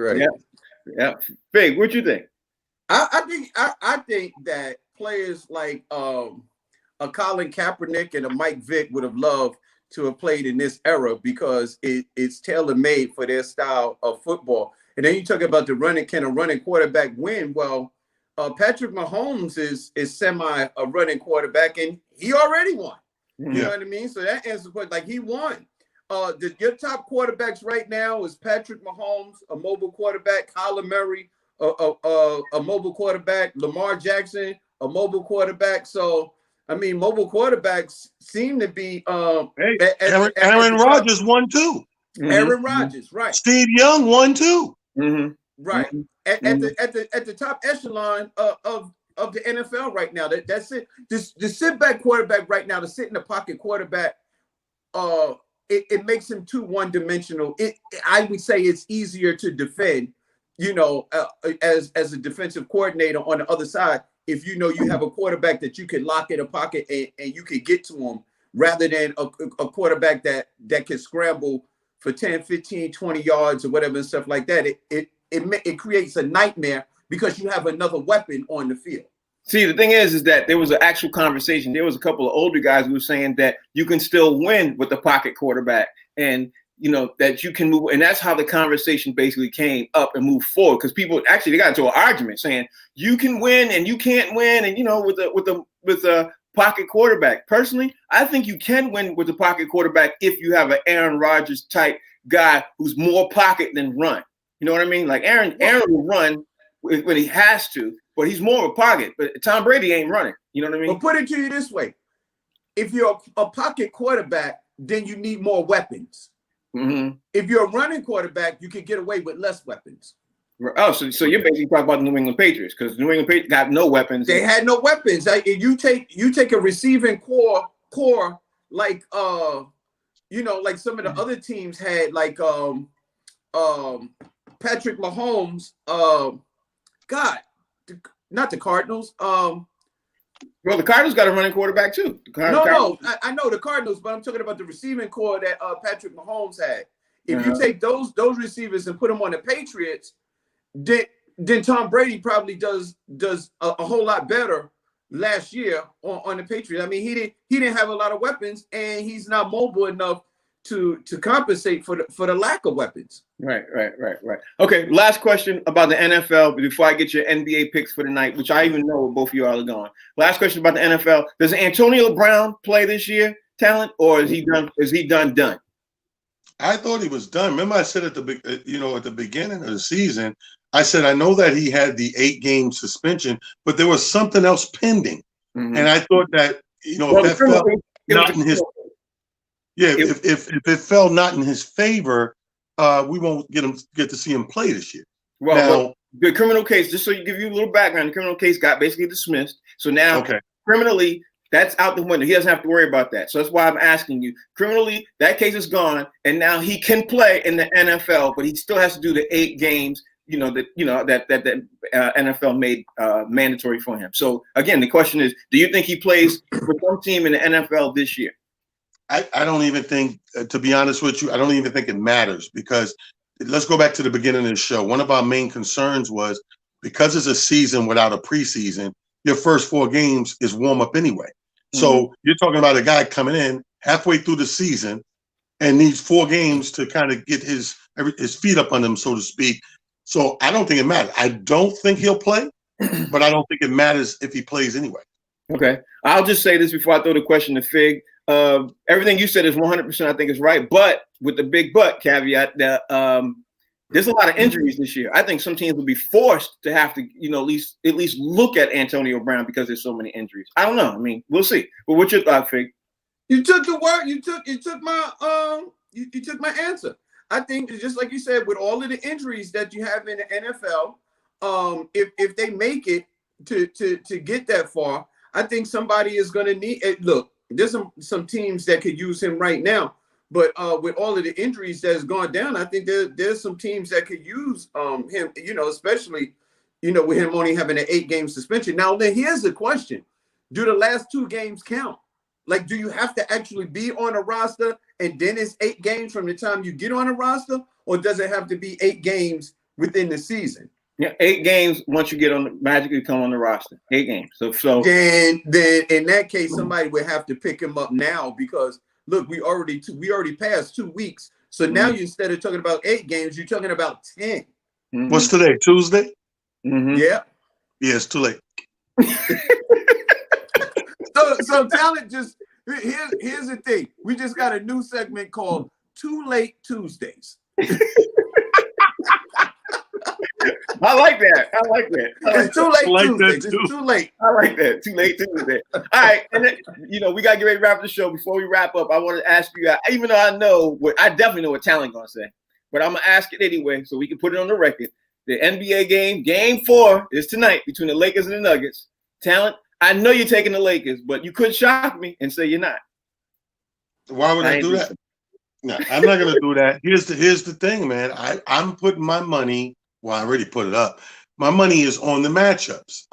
Big, what you think? I think that players like a Colin Kaepernick and a Mike Vick would have loved to have played in this era because it's tailor-made for their style of football. And then you talk about can a running quarterback win? Well, Patrick Mahomes is semi a running quarterback, and he already won. You know what I mean? So that answers what, like, he won. Your top quarterbacks right now is Patrick Mahomes, a mobile quarterback, Kyler Murray, a mobile quarterback, Lamar Jackson, a mobile quarterback. So, I mean, mobile quarterbacks seem to be Aaron Rodgers won too. Aaron Rodgers, right? Steve Young won too. Right. At the top echelon of the NFL right now. That's it. The sit back quarterback right now, the sit in the pocket quarterback, it makes him too one-dimensional. I would say it's easier to defend, you know, as a defensive coordinator on the other side, if you know you have a quarterback that you can lock in a pocket and you can get to him, rather than a quarterback that can scramble for 10, 15, 20 yards or whatever and stuff like that. It creates a nightmare because you have another weapon on the field. See, the thing is that there was an actual conversation. There was a couple of older guys who were saying that you can still win with the pocket quarterback, and you know that you can move. And that's how the conversation basically came up and moved forward. Because people actually they got into an argument saying you can win and you can't win, and you know with a pocket quarterback. Personally, I think you can win with the pocket quarterback if you have an Aaron Rodgers type guy who's more pocket than run. You know what I mean? Like Aaron will run when he has to, but he's more of a pocket. But Tom Brady ain't running. You know what I mean? But put it to you this way: if you're a pocket quarterback, then you need more weapons. If you're a running quarterback, you can get away with less weapons. Oh, so you're basically talking about the New England Patriots because the New England Patriots got no weapons. They had no weapons. Like, you take a receiving core like you know, like some of the other teams had, like Patrick Mahomes, not the Cardinals. Well, the Cardinals got a running quarterback too. I know the Cardinals, but I'm talking about the receiving core that Patrick Mahomes had. If you take those receivers and put them on the Patriots, then Tom Brady probably does a whole lot better last year on the Patriots. I mean, he didn't have a lot of weapons, and he's not mobile enough to compensate for the lack of weapons. Right. Okay, last question about the NFL before I get your NBA picks for the night, which I even know where both of you all are going. Last question about the NFL: does Antonio Brown play this year, talent, or is he done? Is he done? I thought he was done. Remember, I said at the beginning of the season, I said I know that he had the 8-game suspension, but there was something else pending, and I thought that if it fell not in his favor, we won't get to see him play this year. Well, the criminal case, just so you give you a little background, the criminal case got basically dismissed. So now, criminally, that's out the window. He doesn't have to worry about that. So that's why I'm asking you. Criminally, that case is gone, and now he can play in the NFL, but he still has to do the 8 games. That NFL made mandatory for him. So again, the question is: do you think he plays for some team in the NFL this year? I don't even think, to be honest with you, I don't even think it matters, because let's go back to the beginning of the show. One of our main concerns was, because it's a season without a preseason, your first 4 games is warm up anyway. So you're talking about a guy coming in halfway through the season and needs 4 games to kind of get his feet up on him, so to speak. So I don't think it matters. I don't think he'll play, but I don't think it matters if he plays anyway. Okay. I'll just say this before I throw the question to Fig. Everything you said is 100%, I think is right. But with the big but caveat that there's a lot of injuries this year. I think some teams will be forced to have to, at least look at Antonio Brown because there's so many injuries. I don't know. I mean, we'll see. But what's your thought, Fig? You took the word. You took my answer. I think just like you said, with all of the injuries that you have in the NFL, if they make it to get that far, I think somebody is going to need it. Look, there's some teams that could use him right now, but with all of the injuries that's gone down, I think there's some teams that could use him. Especially with him only having an 8-game suspension. Now, then here's the question: do the last 2 games count? Like, do you have to actually be on a roster and then it's 8 games from the time you get on a roster, or does it have to be 8 games within the season? Yeah, 8 games once you get on magically come on the roster. 8 games. So then in that case, somebody would have to pick him up now because look, we already passed 2 weeks. So now instead of talking about 8 games, you're talking about 10. What's today? Tuesday? Yeah. Yeah, it's too late. So talent just here's the thing. We just got a new segment called Too Late Tuesdays. I like that. It's too late Tuesdays. It's too late. I like that. Too late Tuesday. All right. And then, we got to get ready to wrap the show. Before we wrap up, I want to ask you, even though I definitely know what Talent going to say, but I'm going to ask it anyway so we can put it on the record. The NBA game 4 is tonight between the Lakers and the Nuggets. Talent, I know you're taking the Lakers, but you couldn't shock me and say you're not. Why would I do that? No, I'm not going to do that. Here's the thing, man. I'm putting my money. Well, I already put it up. My money is on the matchups.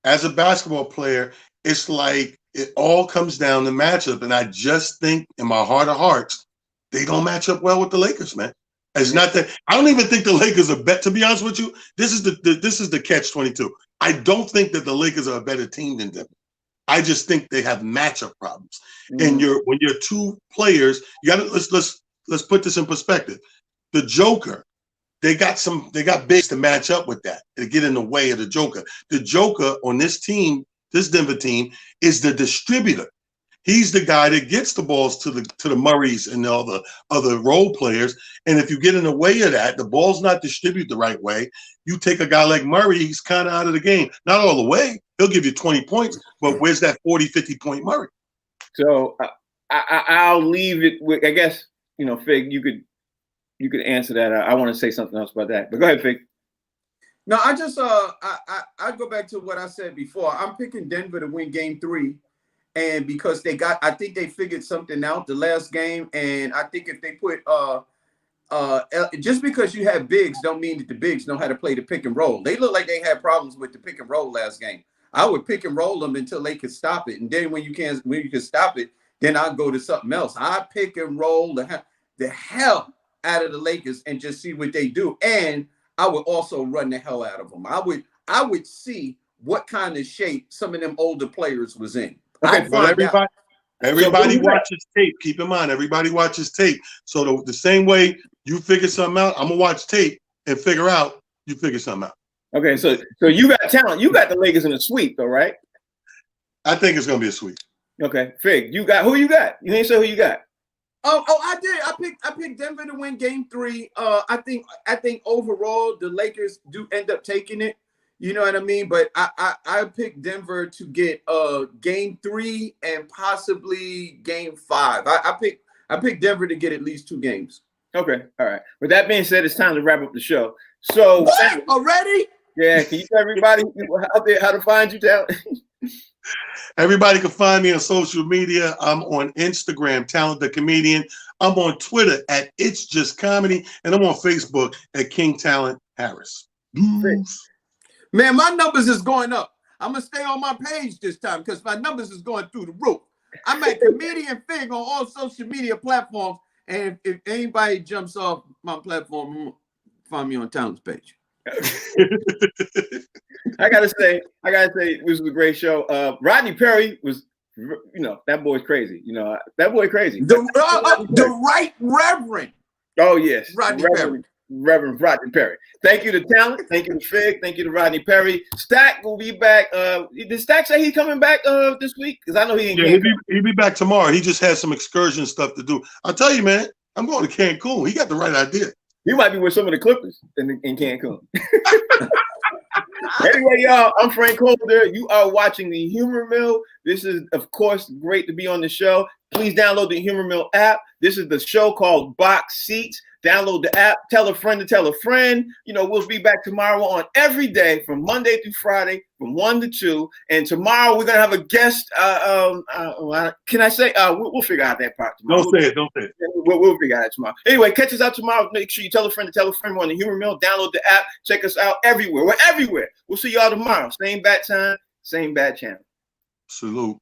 As a basketball player, it's like it all comes down to matchup, and I just think in my heart of hearts, they don't match up well with the Lakers, man. It's not that I don't even think the Lakers are better. To be honest with you, this is the catch-22. I don't think that the Lakers are a better team than them. I just think they have matchup problems. And when you're 2 players, you got to let's put this in perspective. The Joker, they got bigs to match up with that, to get in the way of the Joker. The Joker on this team, this Denver team, is the distributor. He's the guy that gets the balls to the Murrays and all the other role players. And if you get in the way of that, the ball's not distributed the right way. You take a guy like Murray, he's kind of out of the game. Not all the way. He'll give you 20 points, but where's that 40, 50-point Murray? So I'll leave it with, I guess, Fig, you could answer that. I want to say something else about that, but go ahead, Fig. No, I just I go back to what I said before. I'm picking Denver to win game 3. And because I think they figured something out the last game. And I think if they put just because you have bigs don't mean that the bigs know how to play the pick and roll. They look like they had problems with the pick and roll last game. I would pick and roll them until they could stop it. And then when you can stop it, then I'll go to something else. I pick and roll the hell out of the Lakers and just see what they do. And I would also run the hell out of them. I would see what kind of shape some of them older players was in. Okay, but everybody watches tape. Keep in mind, everybody watches tape. So the same way you figure something out, I'm gonna watch tape and figure out you figure something out. Okay, so you got Talent. You got the Lakers in a sweep, though, right? I think it's gonna be a sweep. Okay, Fig, who you got? You ain't say who you got. Oh, I did. I picked Denver to win game 3. I think overall the Lakers do end up taking it. You know what I mean? But I picked Denver to get game 3 and possibly game 5. I picked Denver to get at least 2 games. Okay, all right. With that being said, it's time to wrap up the show. So what? Already? Yeah, can you tell everybody out there how to find you, Talent? Everybody can find me on social media. I'm on Instagram, Talent the Comedian. I'm on Twitter at It's Just Comedy, and I'm on Facebook at King Talent Harris. Man, my numbers is going up. I'm gonna stay on my page this time because my numbers is going through the roof. I'm at Comedian Fig on all social media platforms, and if anybody jumps off my platform, find me on Talent's page. I gotta say, it was a great show. Rodney Perry was You know, that boy's crazy. You know, that boy crazy. The Right Reverend. Oh, yes. Rodney Perry. Reverend Rodney Perry. Thank you to Talent. Thank you to Fig. Thank you to Rodney Perry. Stack will be back. Did Stack say he's coming back this week? Because I know he ain't. He'll be back tomorrow. He just has some excursion stuff to do. I'll tell you, man, I'm going to Cancun. He got the right idea. He might be with some of the Clippers in Cancun. Anyway, y'all, I'm Frank Holder. You are watching the Humor Mill. This is, of course, great to be on the show. Please download the Humor Mill app. This is the show called Box Seats. Download the app. Tell a friend to tell a friend. You know, we'll be back tomorrow on every day from Monday through Friday from 1 to 2. And tomorrow we're going to have a guest. Can I say? We'll figure out that part tomorrow. Don't say it. We'll figure out it tomorrow. Anyway, catch us out tomorrow. Make sure you tell a friend to tell a friend. We're on the Humor Mill. Download the app. Check us out everywhere. We're everywhere. We'll see y'all tomorrow. Same bat time, same bat channel. Salute.